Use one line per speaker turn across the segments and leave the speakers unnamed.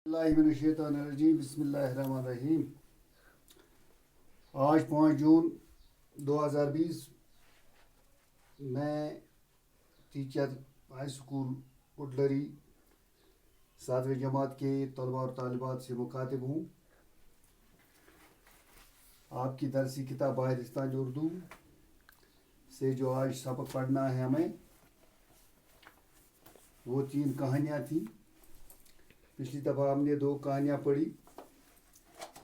اللہ من الشیطان الرجیم بسم اللہ الرحمن الرحیم۔ آج 5 جون 2020 میں ٹیچر ہائی اسکول اڈلری 7ویں جماعت کے طلباء اور طالبات سے مخاطب ہوں۔ آپ کی درسی کتاب باہرستان اردو سے جو آج سبق پڑھنا ہے ہمیں، وہ 3 کہانیاں تھیں۔ پچھلی دفعہ ہم نے 2 کہانیاں پڑھی،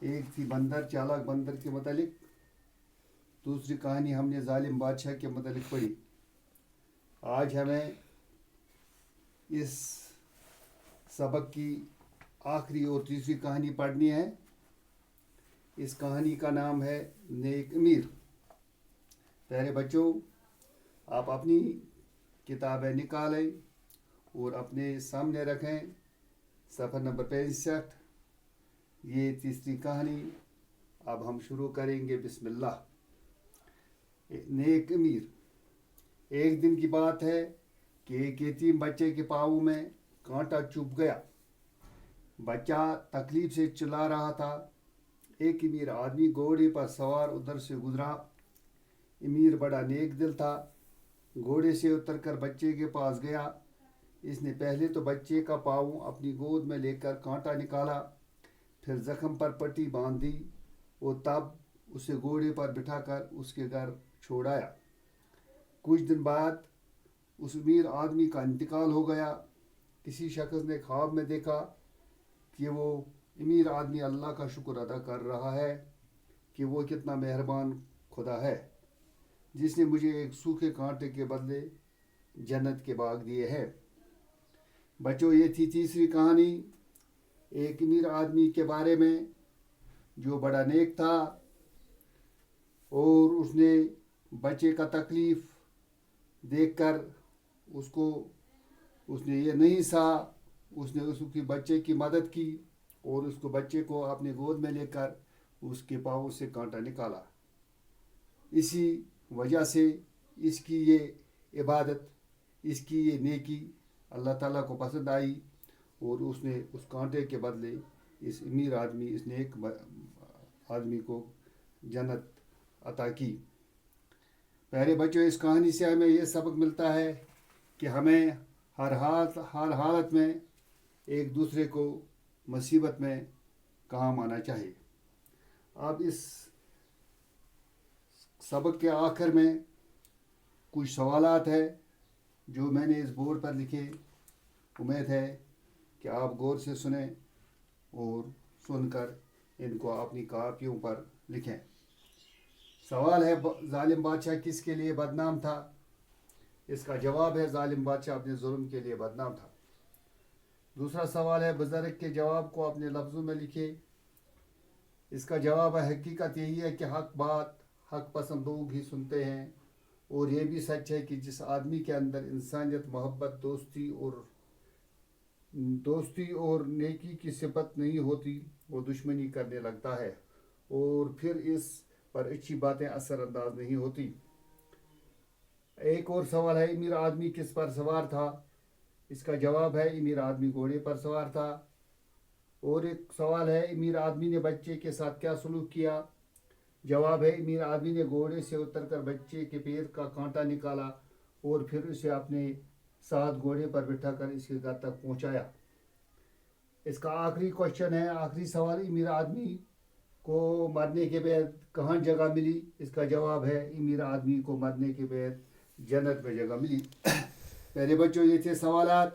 ایک تھی بندر، چالاک بندر کے متعلق، دوسری کہانی ہم نے ظالم بادشاہ کے متعلق پڑھی۔ آج ہمیں اس سبق کی آخری اور تیسری کہانی پڑھنی ہے۔ اس کہانی کا نام ہے نیک امیر۔ پیارے بچوں، آپ اپنی کتابیں نکالیں اور اپنے سامنے رکھیں۔ صفحہ نمبر 65، یہ تیسری کہانی اب ہم شروع کریں گے۔ بسم اللہ۔ نیک امیر۔ ایک دن کی بات ہے کہ ایک یتیم بچے کے پاؤں میں کانٹا چبھ گیا۔ بچہ تکلیف سے چلا رہا تھا۔ ایک امیر آدمی گھوڑے پر سوار ادھر سے گزرا۔ امیر بڑا نیک دل تھا۔ گھوڑے سے اتر کر بچے کے پاس گیا۔ اس نے پہلے تو بچے کا پاؤں اپنی گود میں لے کر کانٹا نکالا، پھر زخم پر پٹی باندھ دی اور تب اسے گھوڑے پر بٹھا کر اس کے گھر چھوڑ آیا۔ کچھ دن بعد اس امیر آدمی کا انتقال ہو گیا۔ کسی شخص نے خواب میں دیکھا کہ وہ امیر آدمی اللہ کا شکر ادا کر رہا ہے کہ وہ کتنا مہربان خدا ہے جس نے مجھے ایک سوکھے کانٹے کے بدلے جنت کے باغ دیے ہیں۔ بچوں، یہ تھی تیسری کہانی ایک امیر آدمی کے بارے میں جو بڑا نیک تھا، اور اس نے بچے کا تکلیف دیکھ کر اس نے یہ نہیں سہا۔ اس نے اس کی بچے کی مدد کی اور اس کو بچے کو اپنے گود میں لے کر اس کے پاؤں سے کانٹا نکالا۔ اسی وجہ سے اس کی یہ عبادت، اس کی یہ نیکی اللہ تعالیٰ کو پسند آئی، اور اس نے اس کانٹے کے بدلے اس امیر آدمی، اس نیک آدمی کو جنت عطا کی۔ پیارے بچوں، اس کہانی سے ہمیں یہ سبق ملتا ہے کہ ہمیں ہر حالت میں ایک دوسرے کو مصیبت میں کام آنا چاہیے۔ اب اس سبق کے آخر میں کچھ سوالات ہیں جو میں نے اس بورڈ پر لکھے۔ امید ہے کہ آپ غور سے سنیں اور سن کر ان کو اپنی کاپیوں پر لکھیں۔ سوال ہے، ظالم بادشاہ کس کے لیے بدنام تھا؟ اس کا جواب ہے، ظالم بادشاہ اپنے ظلم کے لیے بدنام تھا۔ دوسرا سوال ہے، بزرگ کے جواب کو اپنے لفظوں میں لکھے۔ اس کا جواب ہے، حقیقت یہی ہے کہ حق بات حق پسند لوگ ہی سنتے ہیں، اور یہ بھی سچ ہے کہ جس آدمی کے اندر انسانیت، محبت، دوستی اور نیکی کی صفت نہیں ہوتی، وہ دشمنی کرنے لگتا ہے، اور پھر اس پر اچھی باتیں اثر انداز نہیں ہوتی۔ ایک اور سوال ہے، امیر آدمی کس پر سوار تھا؟ اس کا جواب ہے، امیر آدمی گھوڑے پر سوار تھا۔ اور ایک سوال ہے، امیر آدمی نے بچے کے ساتھ کیا سلوک کیا؟ جواب ہے، امیر آدمی نے گھوڑے سے اتر کر بچے کے پیر کا کانٹا نکالا اور پھر اسے اپنے ساتھ گھوڑے پر بٹھا کر اس کے گھر تک پہنچایا۔ اس کا آخری کوشچن ہے، آخری سوال، امیر آدمی کو مرنے کے بعد کہاں جگہ ملی؟ اس کا جواب ہے، امیر آدمی کو مرنے کے بعد جنت میں جگہ ملی۔ پہلے بچوں، یہ تھے سوالات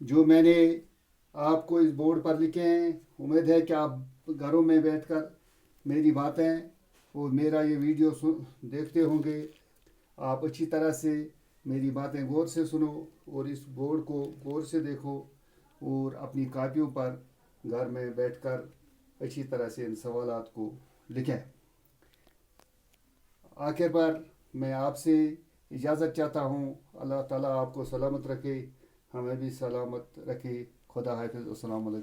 جو میں نے آپ کو اس بورڈ پر لکھے ہیں۔ امید ہے کہ آپ گھروں میں بیٹھ کر میری باتیں اور میرا یہ ویڈیو دیکھتے ہوں گے۔ آپ اچھی طرح سے میری باتیں غور سے سنو اور اس بورڈ کو غور سے دیکھو، اور اپنی کاپیوں پر گھر میں بیٹھ کر اچھی طرح سے ان سوالات کو لکھیں۔ آخر پر میں آپ سے اجازت چاہتا ہوں۔ اللہ تعالیٰ آپ کو سلامت رکھے، ہمیں بھی سلامت رکھے۔ خدا حافظ۔ السلام علیکم۔